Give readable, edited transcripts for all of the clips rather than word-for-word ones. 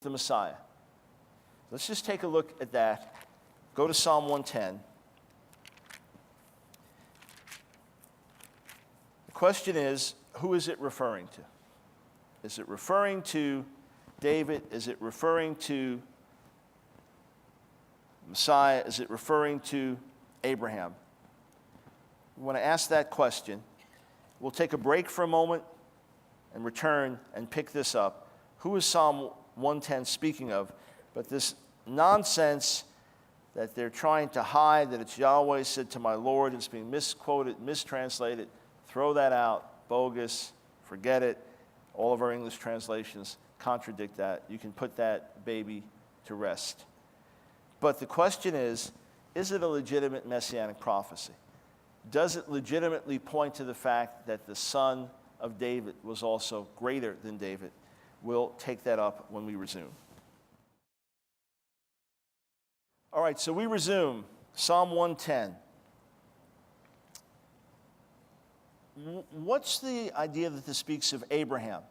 the Messiah. Let's just take a look at that. Go to Psalm 110. The question is, who is it referring to? Is it referring to David? Is it referring to Messiah? Is it referring to Abraham? We want to ask that question. We'll take a break for a moment and return and pick this up. Who is Psalm 110 speaking of? But this nonsense that they're trying to hide, that it's Yahweh said to my Lord, it's being misquoted, mistranslated, throw that out, bogus, forget it. All of our English translations contradict that. You can put that baby to rest. But the question is it a legitimate messianic prophecy? Does it legitimately point to the fact that the son of David was also greater than David? We'll take that up when we resume. All right, so we resume Psalm 110. What's the idea that this speaks of Abraham?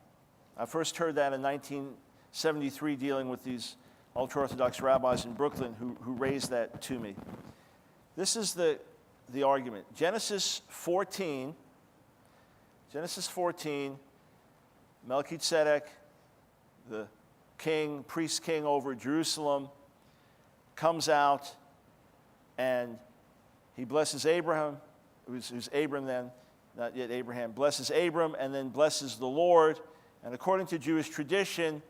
I first heard that in 1973 dealing with these ultra-Orthodox rabbis in Brooklyn who raised that to me. This is the argument. Genesis 14, Melchizedek, the king, priest king over Jerusalem, comes out and he blesses Abraham, who's Abram then, not yet Abraham, blesses Abram and then blesses the Lord. And according to Jewish tradition,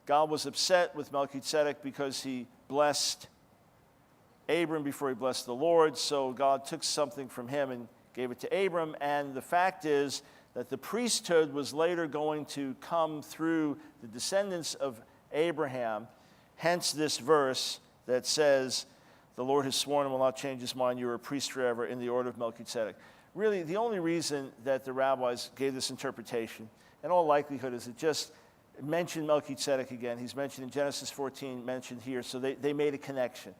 God was upset with Melchizedek because he blessed Abram before he blessed the Lord. So God took something from him and gave it to Abram. And the fact is that the priesthood was later going to come through the descendants of Abraham. Hence this verse that says, the Lord has sworn and will not change his mind. You are a priest forever in the order of Melchizedek. Really, the only reason that the rabbis gave this interpretation, in all likelihood, is it just mentioned Melchizedek again. He's mentioned in Genesis 14, mentioned here, so they made a connection.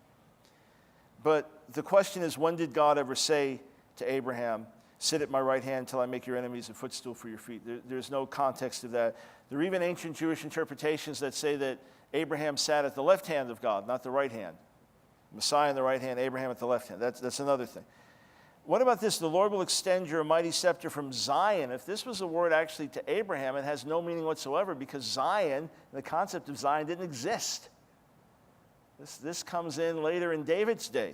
But the question is, when did God ever say to Abraham, sit at my right hand until I make your enemies a footstool for your feet? There's no context of that. There are even ancient Jewish interpretations that say that Abraham sat at the left hand of God, not the right hand. Messiah on the right hand, Abraham at the left hand. That's another thing. What about this? The Lord will extend your mighty scepter from Zion. If this was a word actually to Abraham, it has no meaning whatsoever because Zion, the concept of Zion, didn't exist. This comes in later in David's day.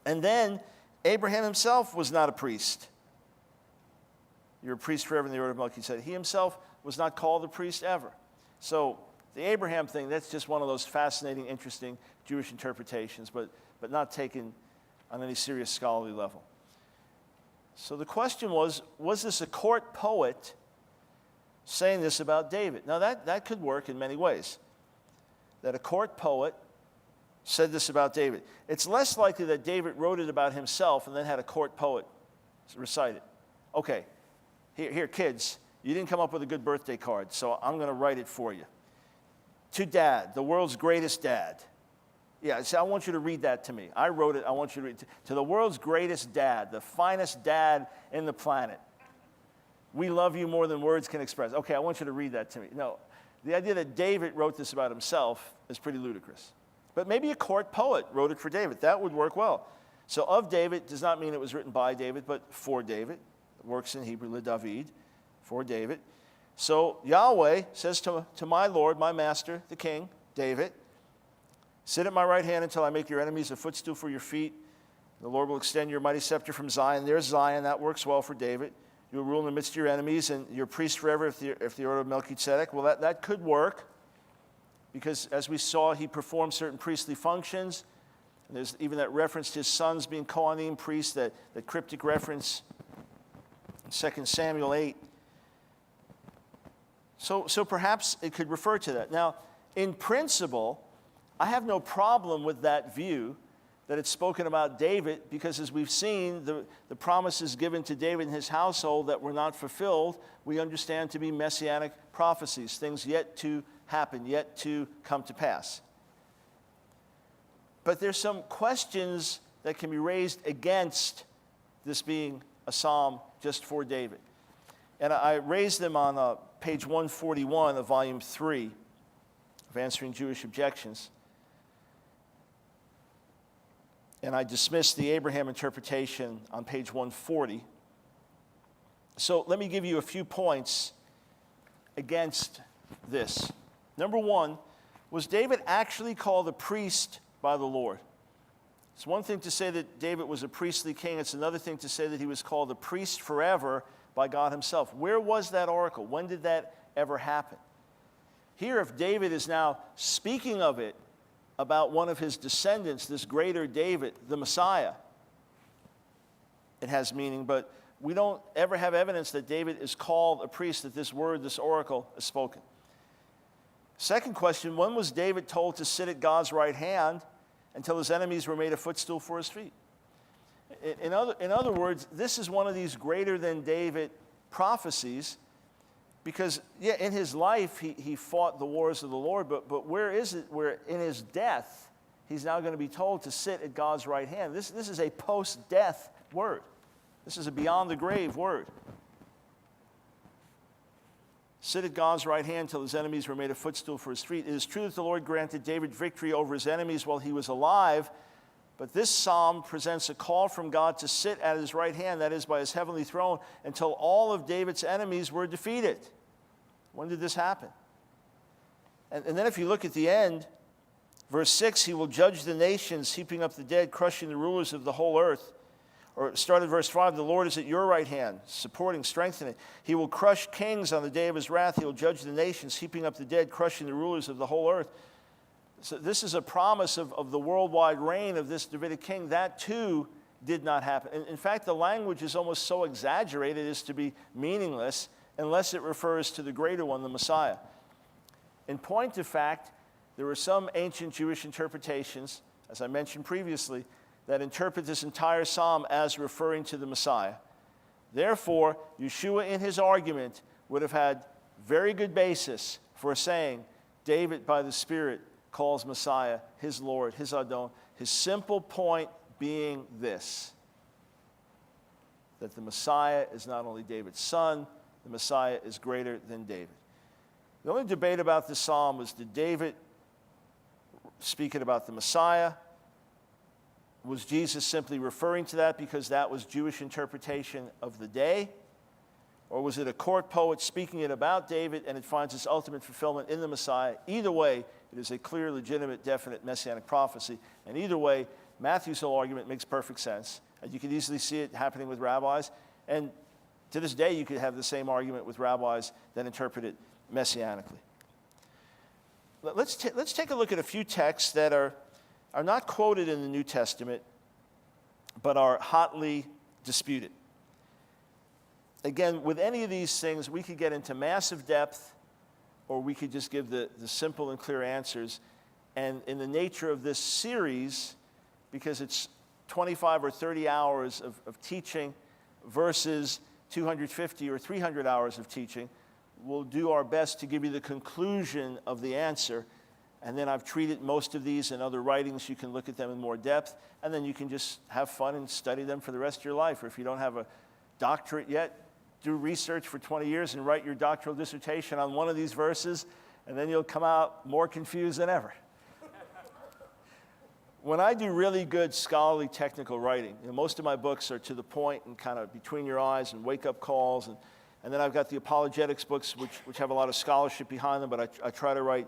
And then Abraham himself was not a priest. You're a priest forever in the order of Melchizedek. He himself was not called a priest ever. So the Abraham thing, that's just one of those fascinating, interesting Jewish interpretations, but not taken on any serious scholarly level. So the question was this a court poet saying this about David? Now that could work in many ways. That a court poet said this about David. It's less likely that David wrote it about himself and then had a court poet recite it. Okay, here kids, you didn't come up with a good birthday card, so I'm going to write it for you. To Dad, the world's greatest dad. Yeah, so I want you to read that to me. I wrote it. I want you to read it. To the world's greatest dad, the finest dad in the planet. We love you more than words can express. Okay, I want you to read that to me. No, the idea that David wrote this about himself is pretty ludicrous. But maybe a court poet wrote it for David. That would work well. So of David does not mean it was written by David, but for David. It works in Hebrew, le David, for David. So Yahweh says to my Lord, my master, the king, David, sit at my right hand until I make your enemies a footstool for your feet. The Lord will extend your mighty scepter from Zion. There's Zion. That works well for David. You will rule in the midst of your enemies, and you're priest forever if the order of Melchizedek. Well, that could work, because as we saw, he performed certain priestly functions. And there's even that reference to his sons being Kohanim priests, that cryptic reference in 2 Samuel 8. So perhaps it could refer to that. Now, in principle, I have no problem with that view, that it's spoken about David, because as we've seen, the promises given to David and his household that were not fulfilled, we understand to be messianic prophecies, things yet to happen, yet to come to pass. But there's some questions that can be raised against this being a psalm just for David. And I raised them on page 141 of volume 3 of of answering Jewish objections. And I dismissed the Abraham interpretation on page 140. So let me give you a few points against this. Number one, was David actually called a priest by the Lord? It's one thing to say that David was a priestly king. It's another thing to say that he was called a priest forever by God himself. Where was that oracle? When did that ever happen? Here, if David is now speaking of it about one of his descendants, this greater David, the Messiah, it has meaning, but we don't ever have evidence that David is called a priest, that this word, this oracle, is spoken. Second question, when was David told to sit at God's right hand until his enemies were made a footstool for his feet? In other words, this is one of these greater than David prophecies, because, yeah, in his life he fought the wars of the Lord, but where is it where in his death he's now going to be told to sit at God's right hand? This is a post-death word. This is a beyond the grave word. Sit at God's right hand till his enemies were made a footstool for his feet. It is true that the Lord granted David victory over his enemies while he was alive, but this psalm presents a call from God to sit at his right hand, that is, by his heavenly throne, until all of David's enemies were defeated. When did this happen? And then if you look at the end, verse 6, he will judge the nations, heaping up the dead, crushing the rulers of the whole earth. Or start at verse 5, the Lord is at your right hand, supporting, strengthening. He will crush kings on the day of his wrath. He will judge the nations, heaping up the dead, crushing the rulers of the whole earth. So this is a promise of the worldwide reign of this Davidic king. That too did not happen. In fact, the language is almost so exaggerated as to be meaningless unless it refers to the greater one, the Messiah. In point of fact, there were some ancient Jewish interpretations, as I mentioned previously, that interpret this entire psalm as referring to the Messiah. Therefore, Yeshua in his argument would have had very good basis for saying David by the Spirit calls Messiah his Lord, his Adon. His simple point being this, that the Messiah is not only David's son, the Messiah is greater than David. The only debate about this psalm was, did David speak it about the Messiah? Was Jesus simply referring to that because that was Jewish interpretation of the day? Or was it a court poet speaking it about David and it finds its ultimate fulfillment in the Messiah? Either way, it is a clear, legitimate, definite messianic prophecy. And either way, Matthew's whole argument makes perfect sense. And you can easily see it happening with rabbis. And to this day, you could have the same argument with rabbis that interpret it messianically. Let's take a look at a few texts that are not quoted in the New Testament, but are hotly disputed. Again, with any of these things, we could get into massive depth, or we could just give the simple and clear answers. And in the nature of this series, because it's 25 or 30 hours of teaching versus 250 or 300 hours of teaching, we'll do our best to give you the conclusion of the answer. And then I've treated most of these in other writings. You can look at them in more depth, and then you can just have fun and study them for the rest of your life. Or if you don't have a doctorate yet, do research for 20 years and write your doctoral dissertation on one of these verses, and then you'll come out more confused than ever. When I do really good scholarly technical writing, most of my books are to the point and kind of between your eyes and wake-up calls, and then I've got the apologetics books, which have a lot of scholarship behind them, but I try to write